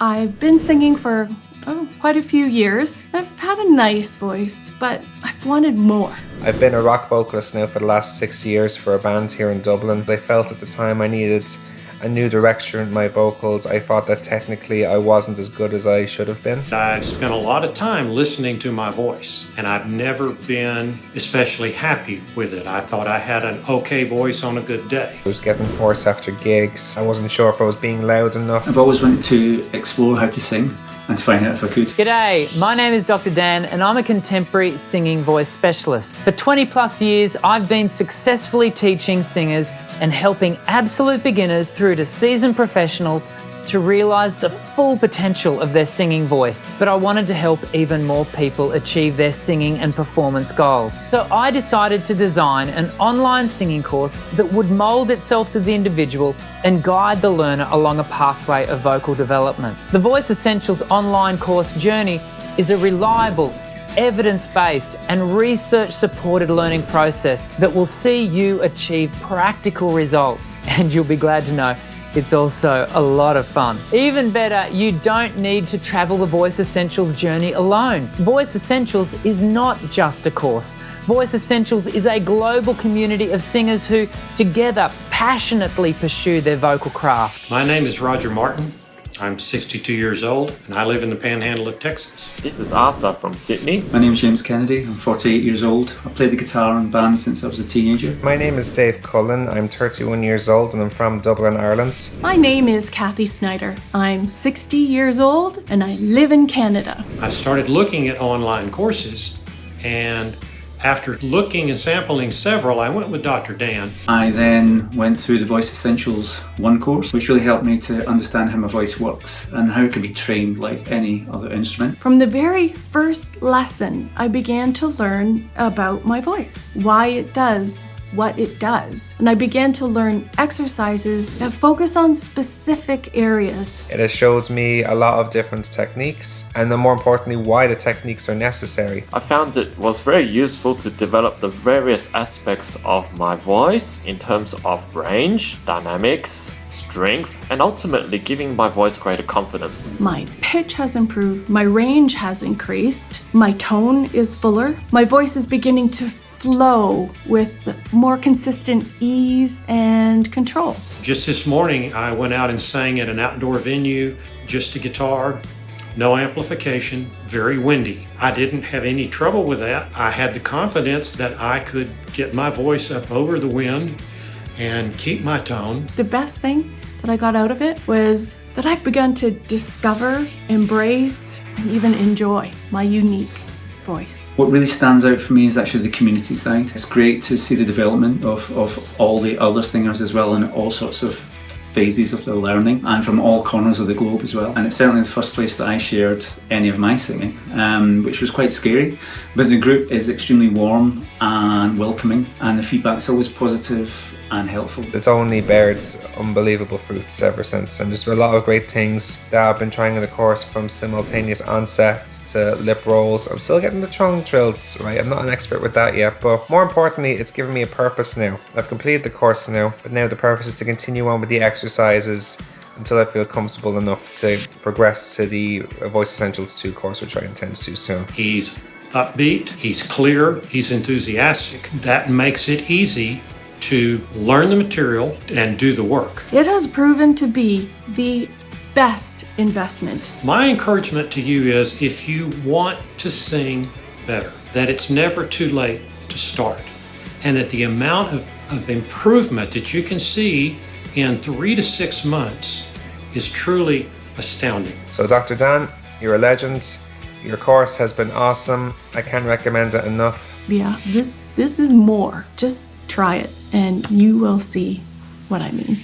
I've been singing for quite a few years. I've had a nice voice, but I've wanted more. I've been a rock vocalist now for the last 6 years for a band here in Dublin. I felt at the time I needed a new direction in my vocals. I thought that technically I wasn't as good as I should have been. I've spent a lot of time listening to my voice, and I've never been especially happy with it. I thought I had an okay voice on a good day. I was getting hoarse after gigs. I wasn't sure if I was being loud enough. I've always wanted to explore how to sing and to find out if I could. G'day, my name is Dr. Dan and I'm a contemporary singing voice specialist. For 20 plus years, I've been successfully teaching singers and helping absolute beginners through to seasoned professionals to realise the full potential of their singing voice. But I wanted to help even more people achieve their singing and performance goals. So I decided to design an online singing course that would mould itself to the individual and guide the learner along a pathway of vocal development. The Voice Essentials online course journey is a reliable, evidence-based and research-supported learning process that will see you achieve practical results. And you'll be glad to know it's also a lot of fun. Even better, you don't need to travel the Voice Essentials journey alone. Voice Essentials is not just a course. Voice Essentials is a global community of singers who together passionately pursue their vocal craft. My name is Roger Martin. I'm 62 years old and I live in the panhandle of Texas. This is Arthur from Sydney. My name is James Kennedy. I'm 48 years old. I played the guitar in bands since I was a teenager. My name is Dave Cullen. I'm 31 years old and I'm from Dublin, Ireland. My name is Kathy Snyder. I'm 60 years old and I live in Canada. I started looking at online courses, and after looking and sampling several, I went with Dr. Dan. I then went through the Voice Essentials 1 course, which really helped me to understand how my voice works and how it can be trained like any other instrument. From the very first lesson, I began to learn about my voice, why it does what it does. And I began to learn exercises that focus on specific areas. It has showed me a lot of different techniques, and then more importantly, why the techniques are necessary. I found it was very useful to develop the various aspects of my voice in terms of range, dynamics, strength, and ultimately giving my voice greater confidence. My pitch has improved, my range has increased, my tone is fuller, my voice is beginning to flow with more consistent ease and control. Just this morning, I went out and sang at an outdoor venue, just a guitar, no amplification, very windy. I didn't have any trouble with that. I had the confidence that I could get my voice up over the wind and keep my tone. The best thing that I got out of it was that I've begun to discover, embrace, and even enjoy my unique voice. What really stands out for me is actually the community side. It's great to see the development of all the other singers as well, and all sorts of phases of their learning, and from all corners of the globe as well. And it's certainly the first place that I shared any of my singing, which was quite scary. But the group is extremely warm and welcoming, and the feedback's always positive and helpful. It's only bared unbelievable fruits ever since, and there's been a lot of great things that I've been trying in the course, from simultaneous onsets to lip rolls. I'm still getting the tongue trills right. I'm not an expert with that yet, but more importantly, it's given me a purpose now. I've completed the course now, but now the purpose is to continue on with the exercises until I feel comfortable enough to progress to the Voice Essentials 2 course, which I intend to do soon. He's upbeat, he's clear, he's enthusiastic. That makes it easy to learn the material and do the work. It has proven to be the best investment. My encouragement to you is, if you want to sing better, that it's never too late to start, and that the amount of improvement that you can see in 3 to 6 months is truly astounding. So Dr. Dan, you're a legend. Your course has been awesome. I can't recommend it enough. Yeah, this is more. Just try it and you will see what I mean.